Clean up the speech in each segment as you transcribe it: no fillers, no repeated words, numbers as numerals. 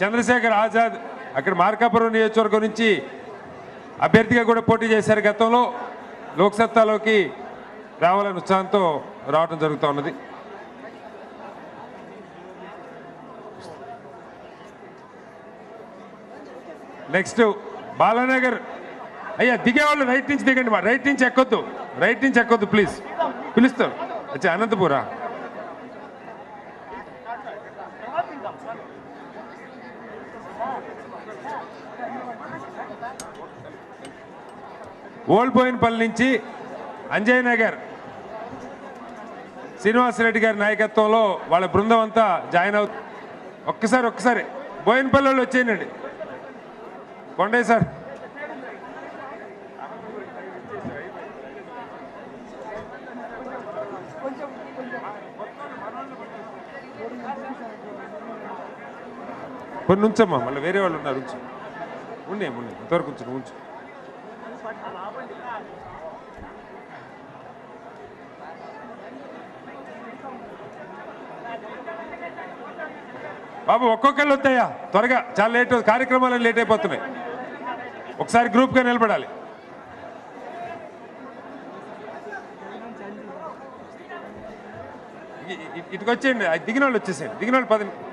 చంద్రశేఖర్ ఆజాద్ అక్కడ మార్కాపురం నియోజకవర్గం నుంచి అభ్యర్థిగా కూడా పోటీ చేశారు. గతంలో లోక్సత్తాలోకి రావాలని ఉత్సాహంతో రావడం జరుగుతూ ఉన్నది. నెక్స్ట్ బాలానగర్. అయ్యా దిగేవాళ్ళు రైట్ నుంచి దిగండి, రైట్ నుంచి ఎక్కొద్దు, రైట్ నుంచి ఎక్కొద్దు ప్లీజ్. పిలుస్తాను. అచ్చా అనంతపురా. ఓల్పోయినపల్లి నుంచి అంజయ్ నగర్ శ్రీనివాసరెడ్డి గారి నాయకత్వంలో వాళ్ళ బృందం అంతా జాయిన్ అవుతుంది. ఒక్కసారి బోయినపల్లి వాళ్ళు వచ్చేయండి. కొండే సార్. కొన్ని ఉంచమ్మా, మళ్ళీ వేరే వాళ్ళు ఉన్నారు. ఉండే ఇంతవరకు ఉంచు. బాబు ఒక్కొక్కళ్ళు వస్తాయా త్వరగా, చాలా లేట్, కార్యక్రమాలు లేట్ అయిపోతున్నాయి. ఒకసారి గ్రూప్గా నిలబడాలి. ఇటుకు వచ్చేయండి, దిగిన వాళ్ళు వచ్చేసేయండి, దిగిన వాళ్ళు 10.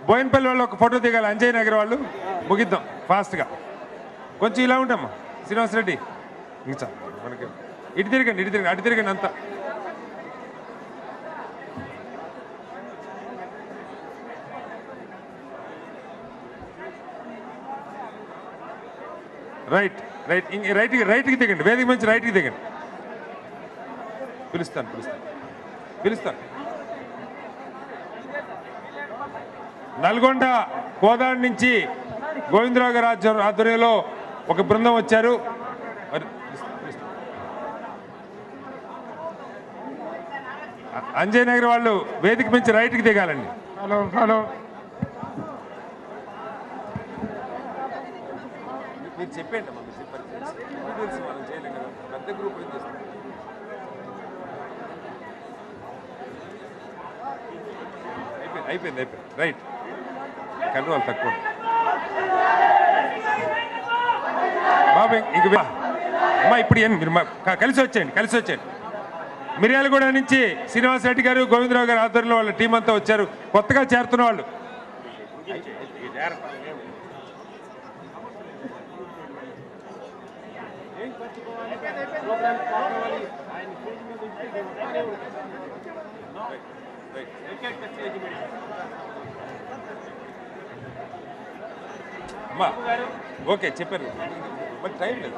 బోయినపల్లి వాళ్ళు ఒక ఫోటో దిగాలి, అంజయ్ నగర్ వాళ్ళు. ముగిద్దాం ఫాస్ట్గా. కొంచెం ఇలా ఉంటామ్మా శ్రీనివాసరెడ్డి. ఇంకా మనకి ఇటు తిరగండి అటు తిరగండి అంతా. రైట్కి దిగండి, వేదిక మంచి రైట్కి దిగండి. పిలుస్తాను. నల్గొండ కోదాడ నుంచి గోవిందరావు గారి ఆధ్వర్యంలో ఒక బృందం వచ్చారు. అంజయ్ నగర్ వాళ్ళు వేదిక నుంచి రైట్కి దిగాలండి. హలో మీరు చెప్పండి అమ్మా, మీరు చెప్పండి. మనం చేయలేం కదా, పెద్ద గ్రూప్ ఏం చేస్తాం. అయిపోయింది రైట్. కన్ను వాళ్ళు తక్కువ బాబు. ఇంక అమ్మా ఇప్పుడు మీరు కలిసి వచ్చేయండి. మిర్యాలగూడ నుంచి శ్రీనివాసరెడ్డి గారు, గోవిందరావు గారి ఆధ్వర్యంలో వాళ్ళ టీం అంతా వచ్చారు. కొత్తగా చేరుతున్న వాళ్ళు. అమ్మా ఓకే చెప్పారు, మరి టైం లేదు.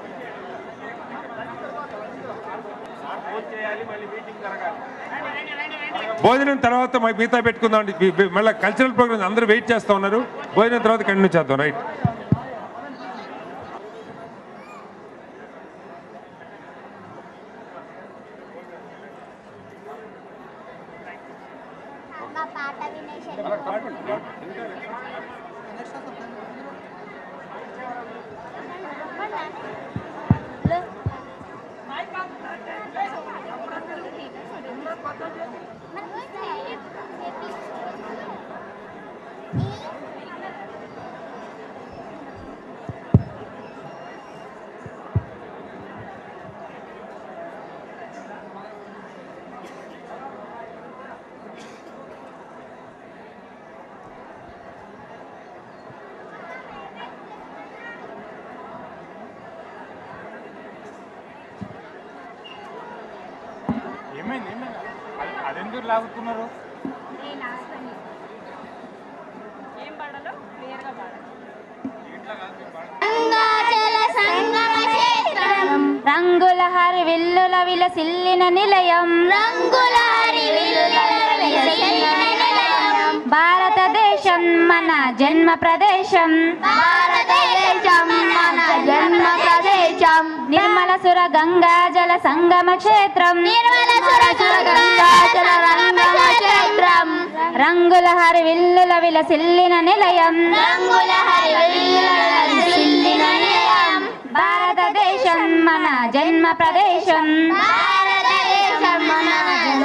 భోజనం తర్వాత మిగతా పెట్టుకుందాం అండి. మళ్ళీ కల్చరల్ ప్రోగ్రామ్స్ అందరూ వెయిట్ చేస్తూ ఉన్నారు. భోజనం తర్వాత కంటిన్యూ చేద్దాం. రైట్. అదెందుకు లాగుతున్నారు? రంగుల హరి విల్లుల విలసిల్లిన నిలయం, రంగుల హరి విల్లుల జన్మ ప్రదేశం భారతదేశం మన జన్మ ప్రదేశం నిర్మల సుర గంగా జల సంగమ క్షేత్రం నిర్మల సుర గంగా జల సంగమ క్షేత్రం రంగుల హరివిల్లుల విలసిల్లిన నిలయం రంగుల హరివిల్లుల విలసిల్లిన నిలయం భారతదేశం మన జన్మ ప్రదేశం భారతదేశం మన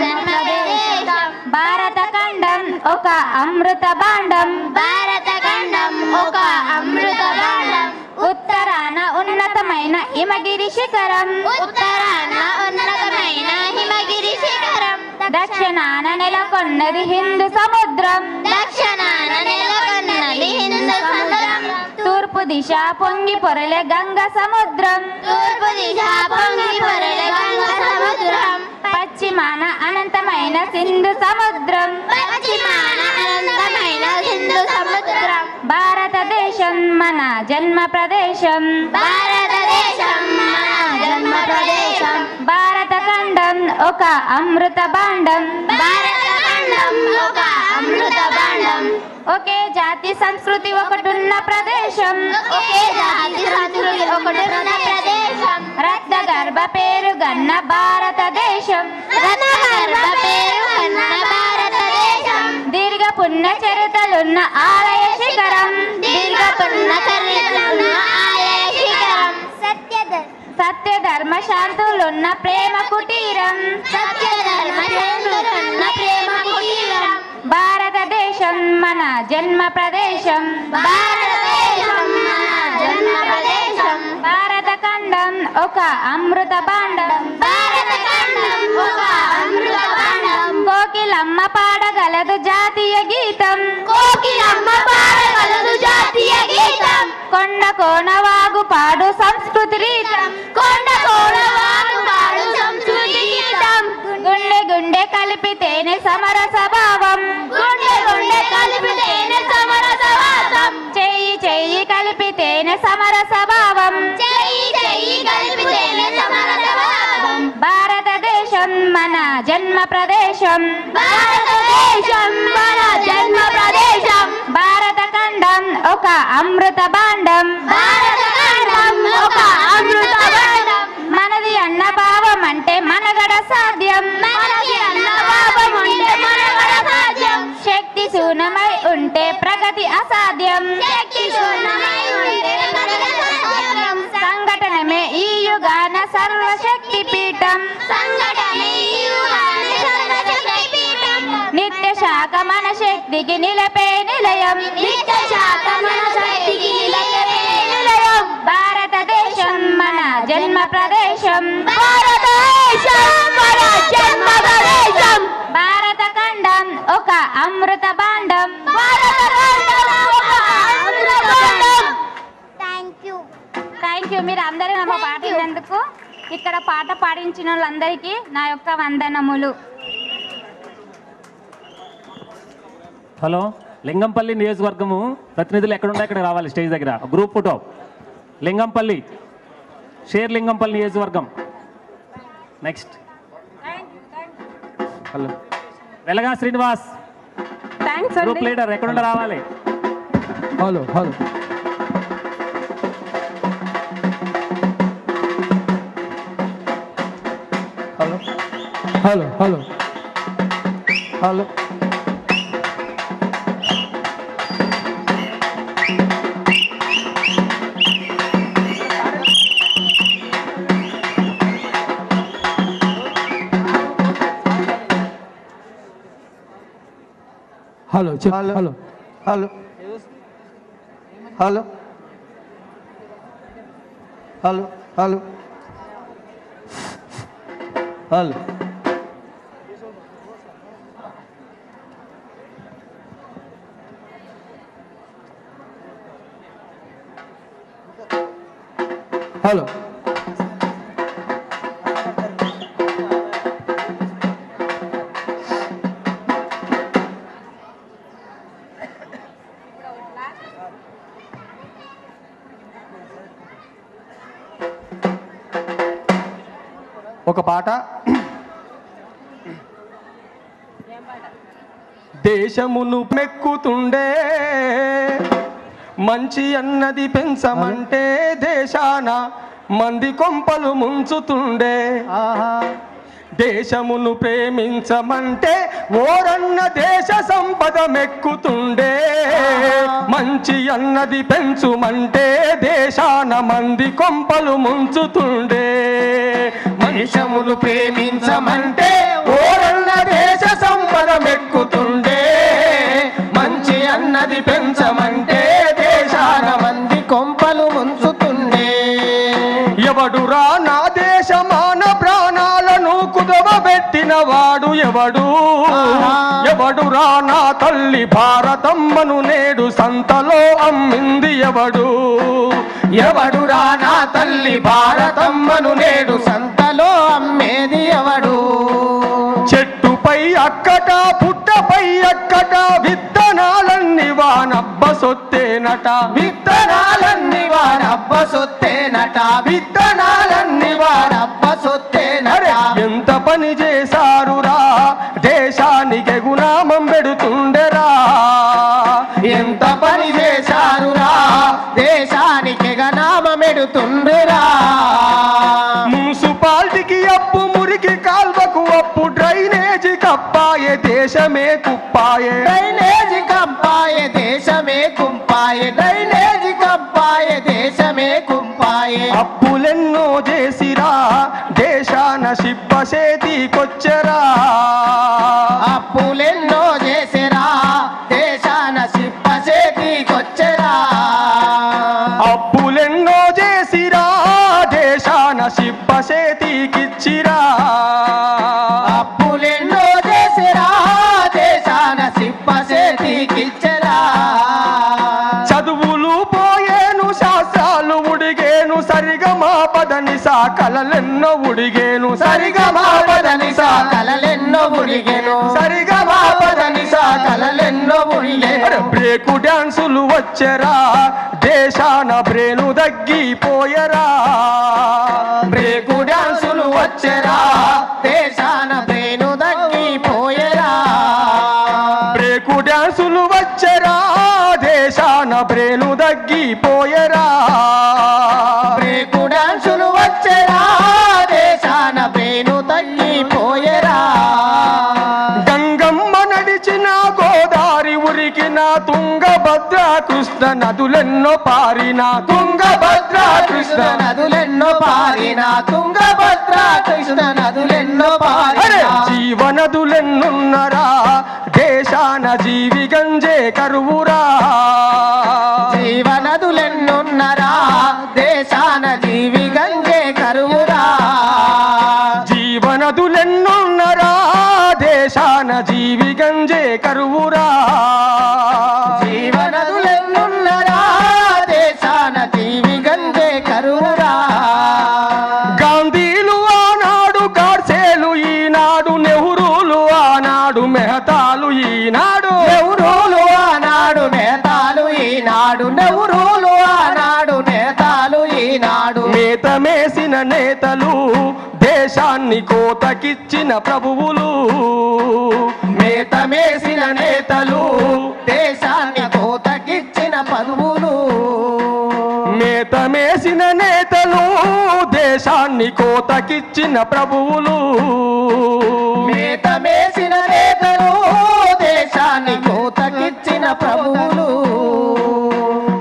జన్మ ప్రదేశం భారత ఖండం ఒక అమృత భాండం భారత ఖండం ఒక అమృత భాండం ఉత్తరాన ఉన్నతమైన హిమగిరి శిఖరం ఉత్తరాన ఉన్నతమైన హిమగిరి శిఖరం దక్షిణాన నెలకొన్నది హిందూ సముద్రం దక్షిణాన నెలకొన్నది హిందూ సముద్రం తూర్పు దిశ పొంగి పొరలే గంగ సముద్రం తూర్పు దిశ పొంగి పొరలే గంగ సముద్రం పశ్చిమాన అనంతమైన సింధు సముద్రం పశ్చిమాన అనంతమైన హిందూ సముద్రం భారతదేశం మన జన్మ ప్రదేశం భారతదేశం మన జన్మ ప్రదేశం భారత ఖండం ఒక అమృత భాండం భారత ఖండం ఒక అమృత భాండం ఒకే జాతి సంస్కృతి ఒకటున్న ప్రదేశం ఒకే జాతి సంస్కృతి ఒకటున్న ప్రదేశం రక్త గర్భ పేరు గన్న భారతదేశం రత్నగర్భ పేరు కన్న భారతదేశం దీర్ఘ పుణ్య చరితలున్న ఆలయ శిఖరం దీర్ఘ పుణ్య చరిత్రలున్న ఆలయ శిఖరం సత్య ధర్మ శాంతులున్న ప్రేమ కుటీరం సత్యధర్మ చంద్రులున్న ప్రేమ కుటీరం భారతదేశం మన జన్మ ప్రదేశం భారతదేశం మన జన్మ ప్రదేశం భారత ఖండం ఒక అమృత భాండం భారత ఖండం ఒక అమృత భాండం కోకిలమ్మ పాడగలదు జాతీయ గీతం కోకిలమ్మ పాడగలదు జాతీయ గీతం కొండ కోనవాగు పాడు సంస్కృతి రీతం కొండ కోడవాడు పాడు సంస్కృతి గీతం గుండె గుండె కలిపితేనే సమరస భావం గుండె గుండె కలిపితేనే సమరస వాసం చెయ్యి చెయ్యి కలిపితేనే సమరస భావం చెయ్యి చెయ్యి కలిపితేనే సమరస వాసం భారతదేశం మన జన్మ ప్రదేశం భారతదేశం మన జన్మ ప్రదేశం భారత ఖండం ఒక అమృత భాండం భారత ఖండం ఒక అమృత భాండం మనది అన్న భావం అంటే మనగడ సాధ్యం మనకి అన్నభావం ఉంటే మనగడ సాధ్యం శక్తి శూన్యమై ఉంటే ప్రగతి అసాధ్యం శక్తి శూన్యమై ఉంటే మనగడ సాధ్యం సంఘటనమే ఈ యుగాన సర్వశక్తి పీఠం సంఘటనే ఈ యుగాన సర్వశక్తి పీఠం నిత్య శాఖ మన శక్తికి నిలపే నిలయం నిత్య శాఖ మన శక్తికి నిలయమే నిలయం భారతదేశం మన జన్మ ప్రదేశం భారతదేశం మన జన్మ ప్రదేశం భారత ఖండం ఒక అమృత భాండం భారత ఖండం ఒక అమృత భాండం థ్యాంక్ యూ మీరు అందరూ నా పాట విన్నందుకు ఇక్కడ పాట పాడించిన వాళ్ళందరికీ నా యొక్క వందనములు. హలో, లింగంపల్లి నియోజకవర్గము ప్రతినిధులు ఎక్కడుంటే అక్కడ రావాలి స్టేజ్ దగ్గర. Group photo. Lingampally, Serilingampally నియోజకవర్గం. Next hello, Velaga Srinivas thanks group leader ఎక్కడుంటే రావాలి. Hello hello hello hello hello hello చెప్పు. Hello hello hello hello hello hello hello ఒక పాట దేశమును మెక్కుతుండే మంచి అన్నది పెంచమంటే దేశాన మంది కొంపలు ముంచుతుండే దేశమును ప్రేమించమంటే ఓరన్న దేశ సంపద మెక్కుతుండే మంచి అన్నది పెంచుమంటే దేశాన మంది కొంపలు ముంచుతుండే దేశమును ప్రేమించమంటే ఓరన్న దేశ సంపద మెక్కుతుండే మంచి అన్నది పెంచమంటే దేశాన మంది కొంపలు ముంచుతుండే ఎవడురా నా దేశమాన ప్రాణాలను కుదవబెట్టిన వాడు ఎవడు ఎవడురా నా తల్లి భారతమ్మను నేడు సంతలో అమ్మింది ఎవడు ఎవడురా నా తల్లి భారతమ్మను నేడు సంతలో అమ్మేది ఎవడు చెట్టుపై అక్కట పుట్టపై అక్కట విత్తనాలన్నీ వానబ్బ సొత్తేనట విత్తనాలన్నీ వానబ్బ సొత్తేనట విత్తనాలన్నీ వానబ్బ సొత్తేనట ఎంత పని చేశారురా దేశానికి గుణామం పెడుతుండెరా ఎంత పని చేశారురా దేశానికి గనామం పెడుతుండెరా మున్సిపాలిటీకి అప్పు మురికి కాల్వకు అప్పు డ్రైనేజీ కప్పాయే దేశమే కుప్పాయే డ్రైనేజీ కప్పాయే దేశమే కుంపాయే డ్రైనేజీ కప్పాయే దేశమే కుంపాయే అప్పులెన్నో చేసిరా దేశాన శిప్ప చేతికొచ్చరా అప్పులెన్నో చేసిరా దేశాన శిప్ప చేతికొచ్చరా అప్పులెన్నో చేసిరా దేశాన శిప్ప చేతికిచ్చిరా అప్పులెన్నో చేసిరా దేశాన శిప్ప చేతికిచ్చరా చదువులు పోయేను శాస్త్రాలు ఉడిగేను సరిగమా పదని కలలెన్నో ఉడిగేను సరిగమా పదని కలలెన్నో ఉడిగేను సరిగమా పదని కలలెన్నో ఉడిగేను బ్రేకు డాన్సులు వచ్చరా దేశాన బ్రేను తగ్గిపోయరా బ్రేకు డాన్సులు వచ్చరా దేశాన బ్రేను తగ్గిపోయరా బ్రేకు డాన్సులు వచ్చరా దేశాన బ్రేను తగ్గిపోయరా బ్రేకు డాన్సులు వచ్చరా దేశాన బ్రేను తగ్గిపోయరా గంగమ్మ నడిచిన గోదారి ఉరికిన తుంగభద్ర కృష్ణ నదులెన్నో పారిన తుంగభద్ర కృష్ణ నదులెన్నో పారిన తుంగభద్ర కృష్ణ నదులెన్నో పారిన జీవనదులెన్నున్నరా దేశాన జీవి గంజే కరువురా జీవనదులెన్నున్నరా దేశాన జీవి గంజే కరువురా జీవనదులెన్నున్నరా దేశాన జీవి గంజే కరువురా జీవనదులెన్నున్నరా దేశాన జీవి గంజే కరువురా గాంధీలు ఆనాడు గాడ్సేలు ఈనాడు నెహ్రూలు ఆనాడు మెహతాలు ఈనాడు నెహ్రూలు ఆనాడు నేతాలు ఈనాడు నెహ్రూలు ఆనాడు నేతాలు ఈనాడు నేతమేసిన నేతలు దేశాన్ని కోతకిచ్చిన ప్రభువులు మేతమేసిన నేతలు దేశాన్ని కోతకిచ్చిన ప్రభువులు మేతమేసిన నేతలు దేశాన్ని కోతకిచ్చిన ప్రభువులు మేతమేసిన నేతలు దేశాన్ని కోతకిచ్చిన ప్రభువులు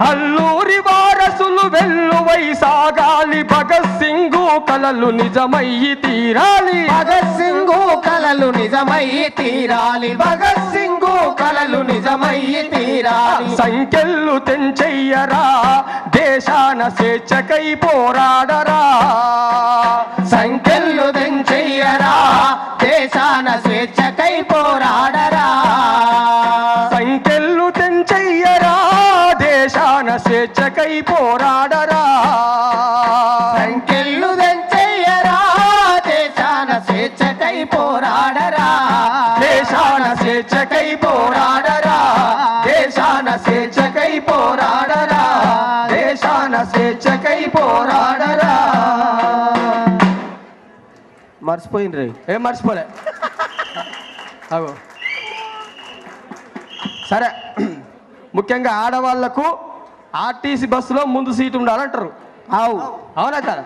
అల్లూరి వారసులు వెల్లువై సాగాలి భగత్ సింగు కలలు నిజమయ్యి తీరాలి భగత్ సింగు కలలు నిజమయ్యి తీరాలి భగత్ సింగు కలలు నిజమయ్యి తీరాలి సంఖ్యలు తెంచెయ్యరా దేశాన స్వేచ్ఛకై పోరాడరా సంఖ్యలు తెంచెయ్యరా దేశాన స్వేచ్ఛకై పోరాడరా సంఖ్యలు తెంచెయ్యరా దేశాన స్వేచ్ఛకై పోరాడరా సంఖ్యలు తెంచెయ్యరా దేశాన స్వేచ్ఛకై పోరాడరా దేశాన స్వేచ్ఛకై పోరాడరా దేశాన స్వేచ్ఛకై పోరాడరా దేశాన స్వేచ్ఛకై పోరాడరా మర్చిపోయిండ్రి ఏం మర్చిపోలే అగో సరే, ముఖ్యంగా ఆడవాళ్లకు ఆర్టీసీ బస్సులో ముందు సీటు ఉండాలంటారు. అవునా కదా?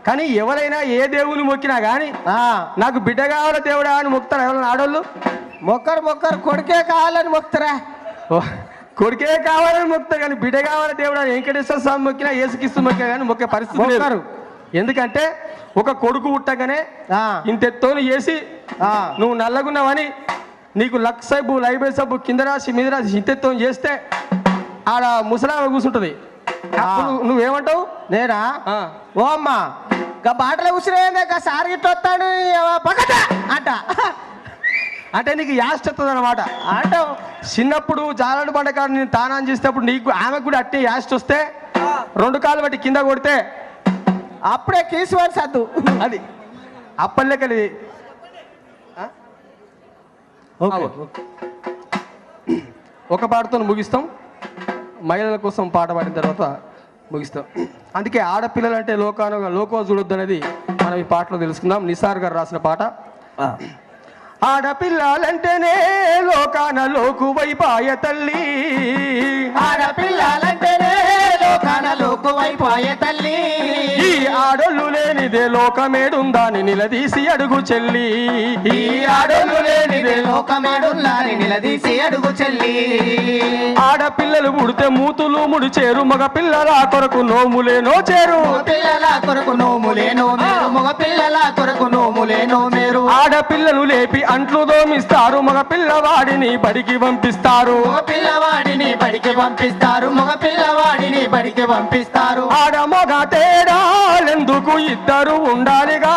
కానీ ఎవరైనా ఏ దేవుని మొక్కినా కానీ నాకు బిడ్డ కావాల దేవుడా అని మొక్కుతారా ఎవరైనా ఆడవాళ్ళు? మొక్కరు కొడుకే కావాలని మొక్కుతారా? కొడుకే కావాలని మొక్కుతారు, కానీ బిడ్డ కావాల దేవుడా వెంకటేశ్వర స్వామి మొక్కినా ఏసుకిస్తూ మొక్కినా కానీ మొక్కే పరిస్థితి లేదు. ఎందుకంటే ఒక కొడుకు పుట్టగానే ఇంతెత్తోని చేసి నువ్వు నల్లగున్నావని నీకు లక్ సబ్బు లైబ్రరీ సబ్బు కింద రాసి మీద రాసి ఇంతెత్తోని చేస్తే ఆడ ముసలామ కూర్చుంటుంది. నువ్వేమంటావు? నేనా? ఓ అమ్మా గా బాటలో కూర్చునే సార్ గిట్ట వస్తాడు అంట. అంటే నీకు యాస్ట్ వస్తుంది అనమాట. అంటావు చిన్నప్పుడు జాలడు బండకాడు నేను తానం చేసేటప్పుడు నీకు ఆమెకు కూడా అట్టే యాస్ట్ వస్తే 2 కాళ్ళు బట్టి కింద కొడితే అప్పుడే కీసువని సద్దు. అది అప్పలేకది. ఒక పాటతో ముగిస్తాం, మహిళల కోసం పాట పాడిన తర్వాత ముగిస్తాం. అందుకే ఆడపిల్లలు అంటే లోకో చూడొద్దు అనేది మనం ఈ పాటలో తెలుసుకుందాం. నిసార్ గారు రాసిన పాట. ఆడపిల్లలంటేనే లోకాన లోకువైపాయ తల్లి, ఆడపిల్లలంటేనే లోకాన లోకువైపాయ తల్లి, ఈ ఆడోళ్ళు లేనిదే లోకమేడుందాని నిలదీసి అడుగు చెల్లి, ఈ ఆడోళ్ళు లేనిదే లోకమేడుందాని నిలదీసి అడుగు చెల్లి. ఆడపిల్లలు పుడితే మూతులు ముడిచేరు, మగ పిల్లల కొరకు నోములే నోచేరు, పిల్లల కొరకు నోములే నోమేరు, మగ పిల్లల కొరకు నోములే నోమేరు. ఆడపిల్లలు లేపి అంట్లు దోమిస్తారు, మగ పిల్లవాడిని బడికి పంపిస్తారు, మగ పిల్లవాడిని బడికి పంపిస్తారు, మగ పిల్లవాడిని బడికి పంపిస్తారు. ఆడ మగ తేడాలెందుకు ఇద్దరు ఉండాలిగా,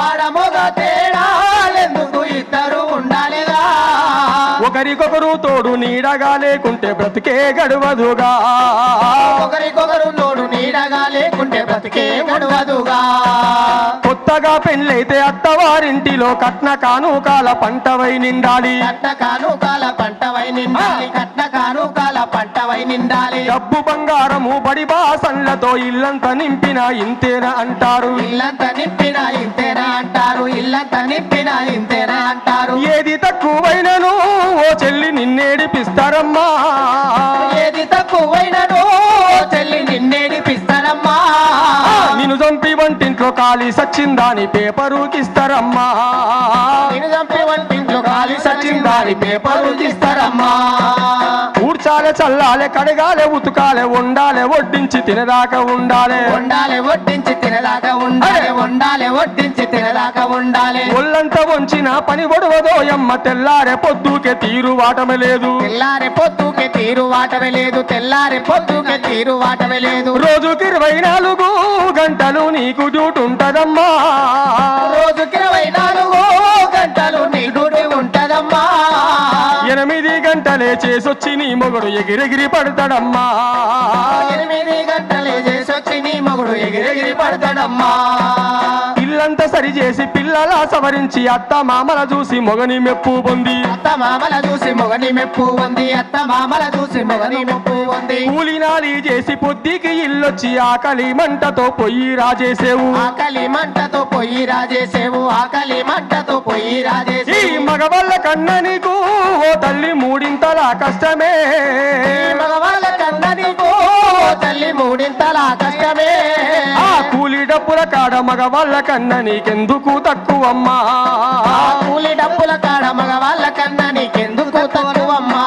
ఆడ మగ తేడాలెందుకు ఇద్దరు ఉండాలిగా, ఒకరికొకరు తోడు నీడగా లేకుంటే బ్రతికే గడవదుగా, ఒకరికొకరు తోడు నీడగా లేకుంటే బ్రతికే గడవదుగా. కొత్తగా పెళ్ళైతే అత్తవారింటిలో కట్న కానుకాల పంటవై నిండాలి, కట్న కానుకాల పంటవై నిండాలి, కట్న కానుకాల పంటవై నిండాలి. డబ్బు బంగారము బడి బాసన్లతో ఇల్లంతా నింపిన ఇంతేనా అంటారు, ఇల్లంతా నింపిన ఇంతేనా అంటారు, ఇల్లంతా నింపిన ఇంతేనా అంటారు. ఏది తక్కువైనను ఓ చెల్లి నిన్నేడిపిస్తారమ్మా, ఏది తక్కువైనను చెల్లి నిన్నేడిపిస్తారమ్మా, నిన్ను చంపి వంటింట్లో కాలి సచ్చిందాని పేపరుకిస్తారమ్మా, నిన్ను చంపి వంటింట్లో కాలి సచ్చిందాని పేపరుకిస్తారమ్మా. ఊడ్చాలే చల్లాలే కడగాలే ఉతుకాలే వండాలే వడ్డించి తినదాకా ఉండాలే, వండాలే వడ్డించి తినదాకా ఉండాలి, వండాలే వడ్డించి తినదాకా ఉండాలి. ఒళ్ళంతా వంచిన పని ఒడవదోయమ్మ, తెల్లారే పొద్దుకే తీరు వాటమే లేదు, తెల్లారే పొద్దుకే తీరు వాటమే లేదు, తెల్లారే పొద్దుకే తీరు వాటమే లేదు. రోజుకి 24 గంటలు నీకు డ్యూటీ ఉంటదమ్మా, రోజుకి 24 గంటలు నీ డ్యూటీ ఉంటదమ్మా. 8 గంటలే చేసొచ్చి నీ మొగుడు ఎగిరెగిరి పడతాడమ్మా, 8 గంటలే చేసొచ్చి నీ మొగుడు ఎగిరెగిరి పడతాడమ్మా. ఇల్లంతా సరి చేసి పిల్లల సవరించి అత్త మామల చూసి మొగని మెప్పు పొంది, అత్త మామల చూసి మొగని మెప్పు ఉంది, అత్త మామల చూసి మొగని మెప్పు ఉంది. కూలినాలి చేసి పొద్దుకి ఇల్లొచ్చి ఆకలి మంటతో పొయ్యి రాజేసేవు, ఆకలి మంటతో పొయ్యి రాజేసేవు, ఆకలి మంటతో పొయ్యి ఈ రాజేసేవు. మగవాళ్ళ కన్నా నీకు ఓ తల్లి మూడింతలా కష్టమే, మగవాళ్ళ కన్నా నీకు తల్లి మూడింతలా కష్టమే. ఆ కూలి డబ్బుల కాడ మగవాళ్ళ కన్నా నీకెందుకు తక్కువమ్మా, కూలి డబ్బుల కాడ మగవాళ్ళ కన్నా నీకెందుకు తక్కువమ్మా.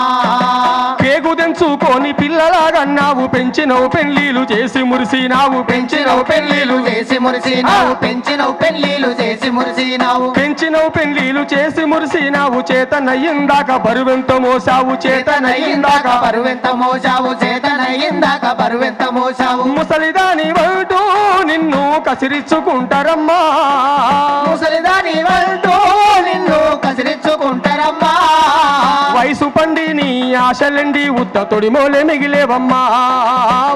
పేగు తెంచుకొని పిల్లలాగన్నావు, పెంచినవు పెళ్లిలు చేసి మురిసినావు, పెంచినవు పెళ్లిలు చేసి మురిసినావు, పెంచినవు పెళ్లిలు చేసి మురిసినావు, పెంచినవు పెళ్లిలు చేసి మురిసినావు. చేతనయ్యిందాక బరువెంత మోసావు, చేతనయ్యిందాక బరువెంత మోసావు, చేతనయ్యిందాక బరువెంత మోసావు. ముసలిదాని వంటూ నిన్ను కసిరించుకుంటారమ్మా, ముసలిదాని వంటూ నిన్ను కసిరించుకుంటారమ్మా. వయసు పండి నీ ఆశలండి ఉత్త తొడిమోలే మిగిలేవమ్మా,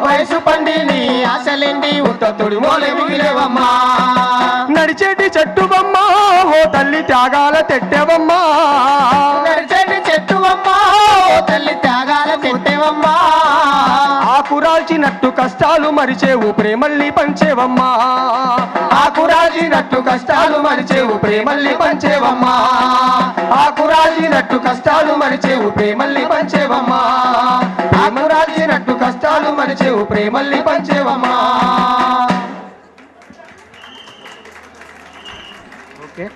వయసు పండి నీ ఆశలేండి ఉత్త తొడిమోలే మిగిలేవమ్మా. నడిచేటి చెట్టువమ్మా ఓ తల్లి త్యాగాల తెట్టెవమ్మా, నడిచేటి చెట్టువమ్మా ఓ తల్లి త్యాగాల చెట్టేవమ్మా. ఆకురాల్చినట్టు కష్టాలు మరిచేవు ప్రేమల్ని పంచేవమ్మా, ఆకురాజినట్టు కష్టాలు మరిచేవు ప్రేమల్ని పంచేవమ్మా, ఆకురాజి రాల్చినట్టు కష్టాలు మరిచేవు ప్రేమల్ని పంచేవమ్మా ఆత్మ రాల్చినట్టు కష్టాలు మరిచేవు ప్రేమల్ని పంచేవమ్మా ఓకే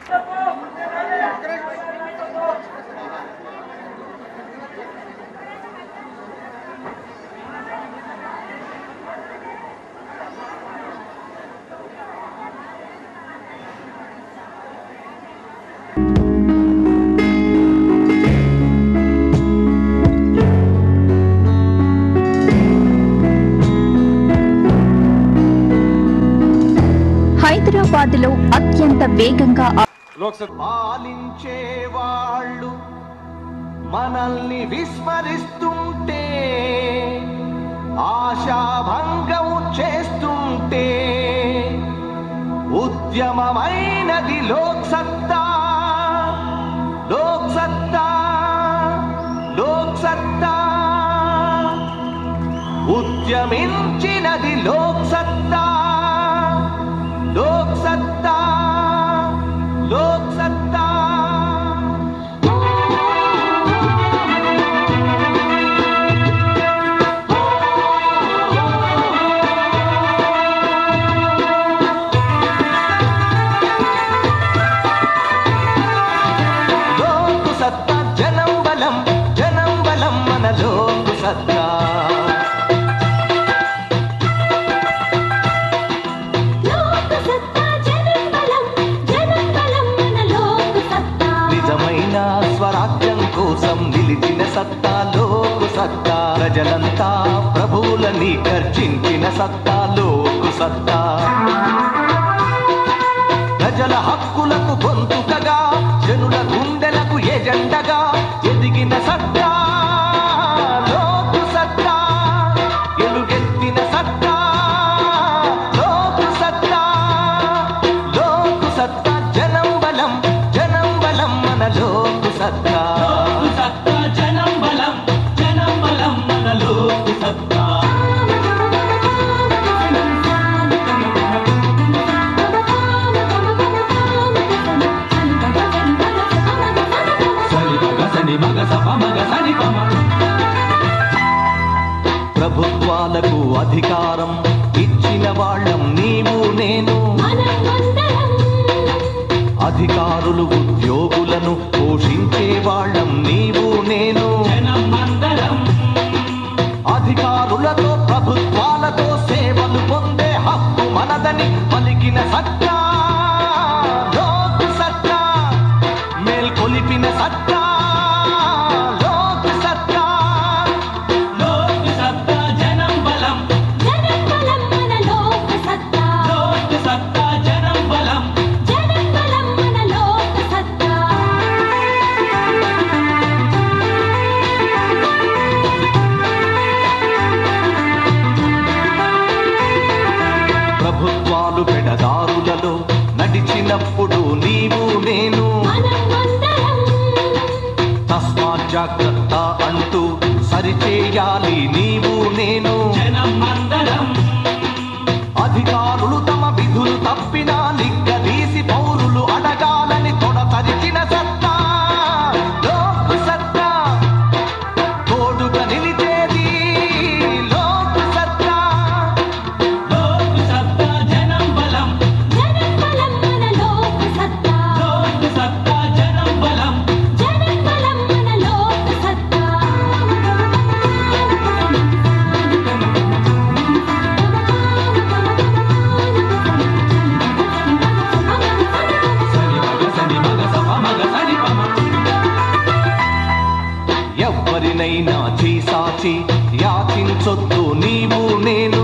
హైదరాబాద్లో అత్యంత వేగంగా పాలించే వాళ్ళు మనల్ని విస్మరిస్తుంటే ఆశాభంగం చేస్తుంటే ఉద్యమమైనది లోక్సత్తా లోక్సత్తా లోక్సత్తా ఉద్యమించినది లోక్సత్తా లోక్సత్తా లోక్సత్తా లోక్సత్తా జనం బలం మన లోక్సత్తా స్వరాజ్యం కోసం నిలిచిన సత్తా లోకు సత్తా ప్రజలంతా ప్రభువులని గర్జించిన సత్తా లోకు సత్తా ప్రజల హక్కులకు గొంతుకగా జనుల గుండెలకు ఎజెండగా ఎదిగిన సత్తా లోకు సత్తా ఎలుగెత్తిన సత్తా లోకు సత్తా లోకు సత్తా జనం బలం మన లోకు సత్తా జనం బలం మన లోకు సత్తా ప్రభుత్వాలకు అధికారం ఇచ్చిన వాళ్ళం నీవు నేను అధికారులు ఉద్యోగులను పోషించే వాళ్ళం నీవు నేను అధికారులతో ప్రభుత్వాలతో సేవలు పొందే హక్కు మనదని పలికిన సత్తా లోకు సత్తా మేల్కొలిపిన సత్తా లోకు సత్తా లోకు సత్తా జనం బలం మన లోకు సత్తా లోకు సత్తా జనం బలం మన లోకు సత్తా ప్రభుత్వాలు పెడదారులలో నడిచినప్పుడు నీవు నేను తస్మాత్ జాగ్రత్త అంటూ సరిచేయాలి నీవు నేను అధికారులు తమ విధులు తప్పినా నిగ్గదీసి పౌరులు అడగాలని తొడతరిచిన సత్తా లోకు సత్తా తోడుగా నిలిచేది లోకు సత్తా లోకు సత్తా జనం బలం మన లోకు సత్తా లోకు సత్తా జనం బలం మన లోకు సత్తా ఎవ్వరినైనా చీసాచి యాచించొద్దు నీవు నేను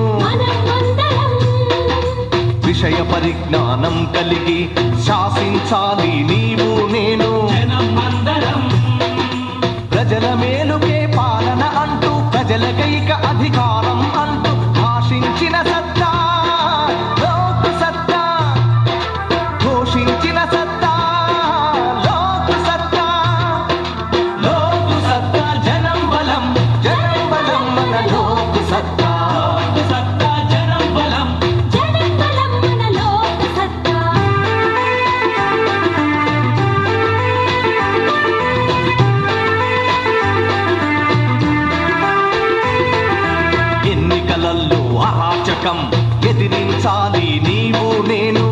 విషయ పరిజ్ఞానం కలిగి శాసించాలి నీవు నేను ప్రజల మేలుకే పాలన అంటూ ప్రజలకైక అధికారం అంటూ భాషించిన సత్తా లోకు సత్తా ఘోషించిన సత్తా లోకు సత్తా లోకు సత్తా జనం బలం మన లోకు సత్తా లోకు సత్తా జనం బలం మన లోకు సత్తా పేదరికం ఎదిరించాలి నీవు నేను.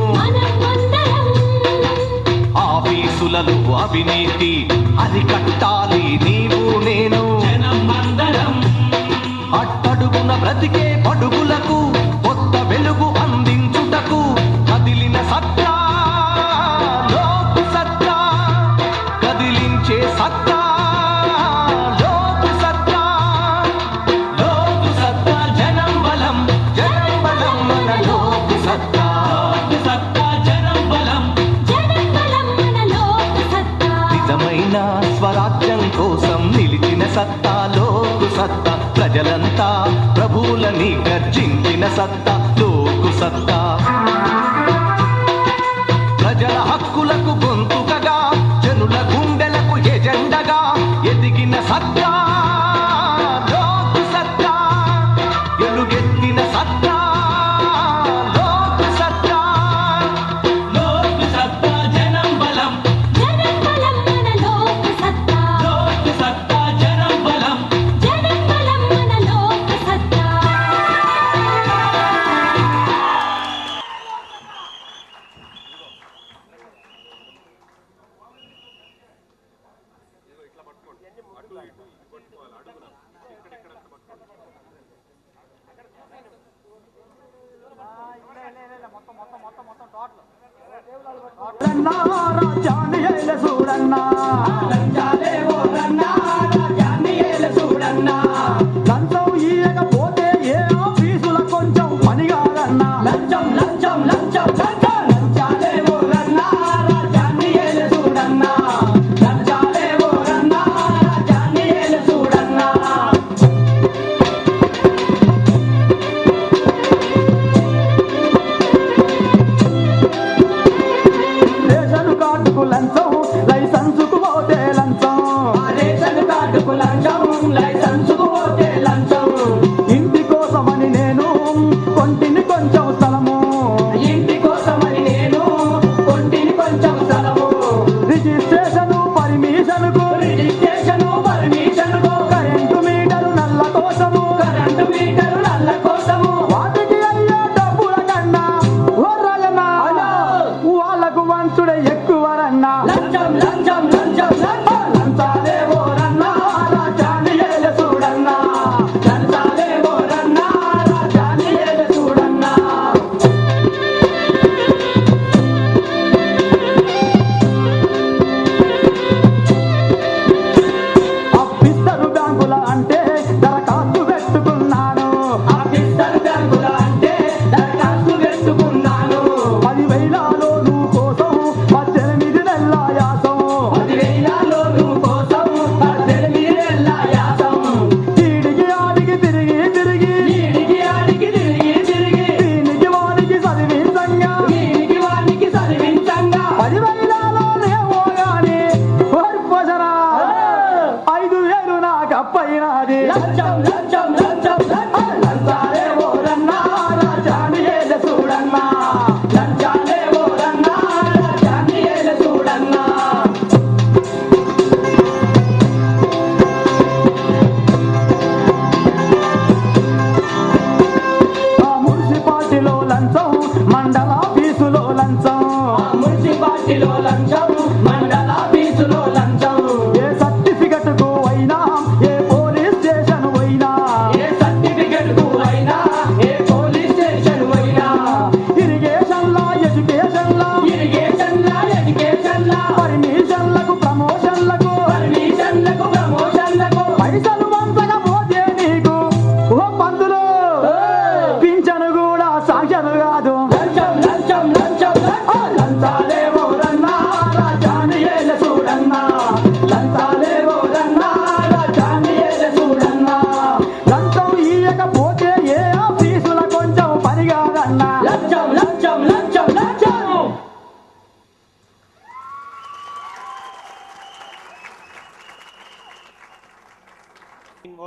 ఆఫీసులలో అవినీతి అరికట్టాలి నీవు నేను. అట్టడుగున బ్రతికే పడుగులకు కొత్త వెలుగు అందించుటకు కదిలిన సత్తా లోకు సత్తా, కదిలించే సత్తా లోకు సత్తా. లోకు సత్తా జనం బలం, జనం బలం మన లోకు సత్తా. సత్తా జనం బలం, జనం బలం మన లోకు సత్తా. నిజమైన స్వరాజ్యం కోసం నిలిచిన సత్తా లోకు సత్తా. ప్రజలంతా ప్రభువులని గర్జించిన సత్తా లోకు సత్తా. ప్రజల హక్కులకు గొంతుకగా జనుల గుండెలకు ఎజెండగా ఎదిగిన సత్తా లోకు సత్తా. ఎలుగెత్తిన సత్తా లోకు సత్తా. లోకు సత్తా జనం బలం, జనం బలం మన లోకు సత్తా. లోకు సత్తా జనం బలం, జనం బలం మన లోకు సత్తా.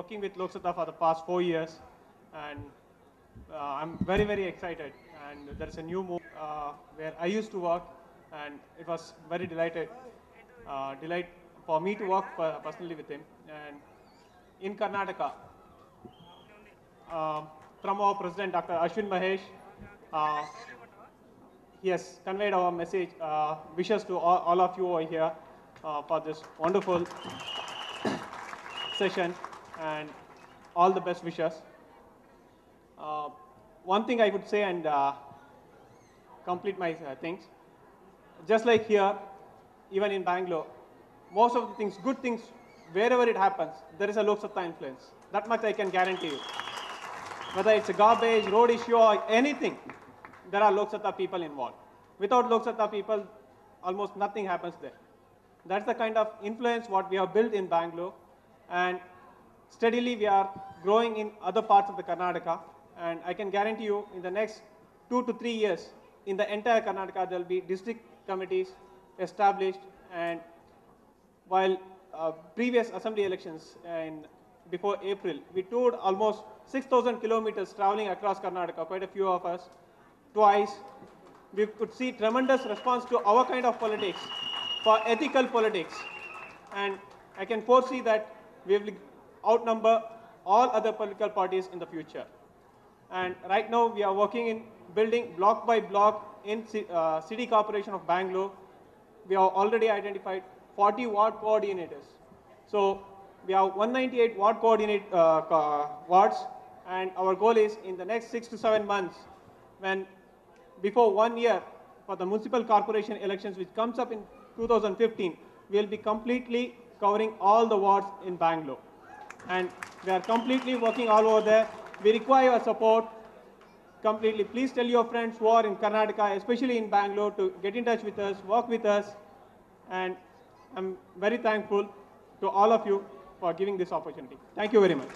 Working with Lok Sabha for the past 4 years, and I'm very, very excited. And there is a new move where I used to work, and it was very delight for me to work personally with him. And in Karnataka, from our president, Dr. Ashwin Mahesh. He has conveyed our message, wishes to all of you over here for this wonderful session, and all the best wishes. One thing I would say and complete my things, just like here, even in Bangalore, most of the things, good things, wherever it happens, there is a Lok Satta influence. That much I can guarantee you. Whether it's a garbage, road issue, or anything, there are Lok Satta people involved. Without Lok Satta people, almost nothing happens there. That's the kind of influence what we have built in Bangalore, and steadily we are growing in other parts of the Karnataka, and I can guarantee you in the next 2 to 3 years, in the entire Karnataka, there will be district committees established, and while previous assembly elections before April, we toured almost 6,000 kilometers traveling across Karnataka, quite a few of us, twice. We could see tremendous response to our kind of politics, for ethical politics. And I can foresee that we will outnumber all other political parties in the future. And right now we are working in building block by block in City Corporation of Bangalore. We have already identified 40 ward coordinators. So we have 198 ward wards, and our goal is in the next 6 to 7 months, when before 1 year for the municipal corporation elections, which comes up in 2015, we will be completely covering all the wards in Bangalore. And we are completely working all over there. We require your support completely. Please tell your friends who are in Karnataka, especially in Bangalore, to get in touch with us, work with us. And I'm very thankful to all of you for giving this opportunity. Thank you very much.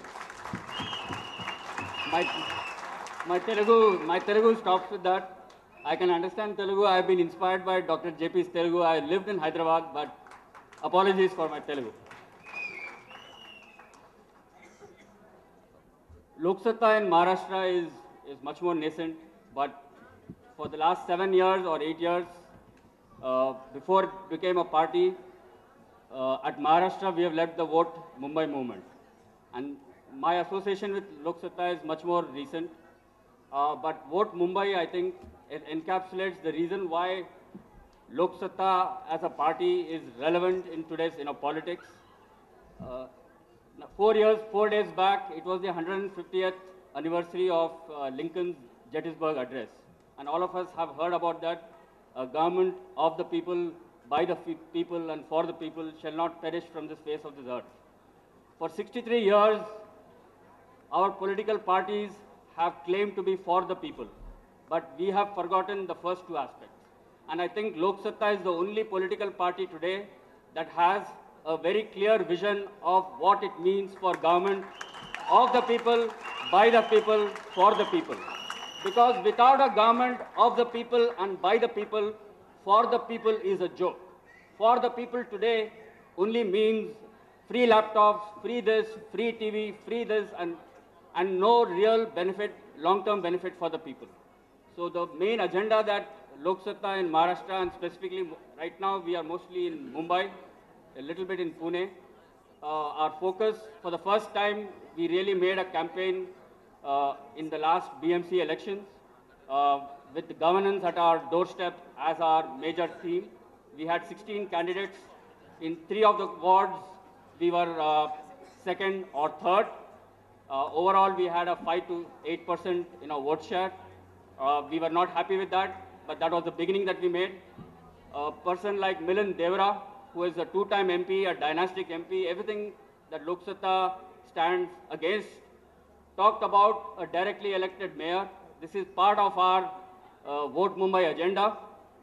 My Telugu stops with that. I can understand Telugu. I have been inspired by Dr. JP's Telugu. I lived in Hyderabad, but apologies for my Telugu. Lok Satta in Maharashtra is much more nascent, but for the last 7 years or 8 years, before it became a party, at Maharashtra we have led the Vote Mumbai movement. And my association with Lok Satta is much more recent. But Vote Mumbai, I think, it encapsulates the reason why Lok Satta as a party is relevant in today's politics. 4 days back, it was the 150th anniversary of Lincoln's Gettysburg Address. And all of us have heard about that. A government of the people, by the people, and for the people shall not perish from this face of this earth. For 63 years, our political parties have claimed to be for the people, but we have forgotten the first two aspects. And I think Lok Satta is the only political party today that has a very clear vision of what it means for government of the people, by the people, for the people. Because without a government of the people and by the people, for the people is a joke. For the people today only means free laptops, free this, free TV, free this, and no real benefit, long-term benefit for the people. So the main agenda that Lok Satta in Maharashtra, and specifically right now we are mostly in Mumbai, a little bit in Pune. Our focus, for the first time, we really made a campaign in the last BMC elections with the governance at our doorstep as our major theme. We had 16 candidates. In 3 of the wards, we were second or third. Overall, we had a 5 to 8% vote share. We were not happy with that, but that was the beginning that we made. A person like Milind Devara, who is a 2-time MP, a dynastic MP, everything that Lok Satta stands against, talked about a directly elected mayor. This is part of our Vote Mumbai agenda,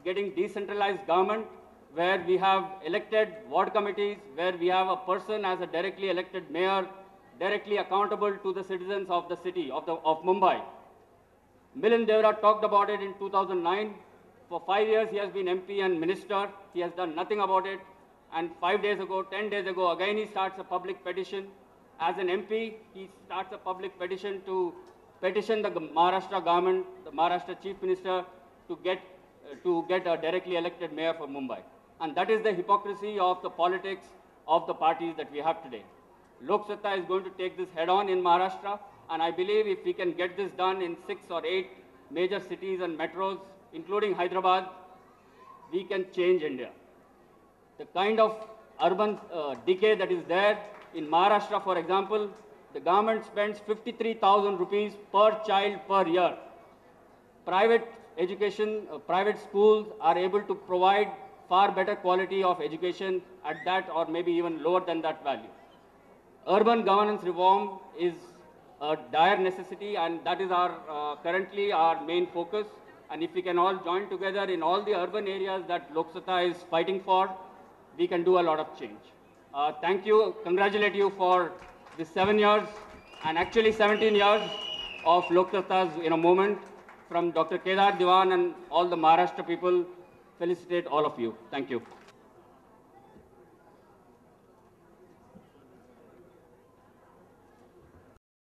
getting decentralized government, where we have elected ward committees, where we have a person as a directly elected mayor, directly accountable to the citizens of the city, of Mumbai. Milind Devara talked about it in 2009. For 5 years, he has been MP and minister. He has done nothing about it. And 5 days ago, 10 days ago, again he starts a public petition. As an MP, he starts a public petition to petition the Maharashtra government, the Maharashtra Chief Minister, to get a directly elected mayor for Mumbai. And that is the hypocrisy of the politics of the parties that we have today. Lok Satta is going to take this head on in Maharashtra, and I believe if we can get this done in 6 or 8 major cities and metros, including Hyderabad, we can change India. The kind of urban decay that is there in Maharashtra, for example, the government spends 53,000 rupees per child per year. Private education, private schools are able to provide far better quality of education at that or maybe even lower than that value. Urban governance reform is a dire necessity, and that is our currently our main focus. And if we can all join together in all the urban areas that Lok Sabha is fighting for, we can do a lot of change. Thank you, congratulate you for the 7 years and actually 17 years of Lok Sabha's moment. From Dr. Kedar Diwan and all the Maharashtra people, felicitate all of you. Thank you.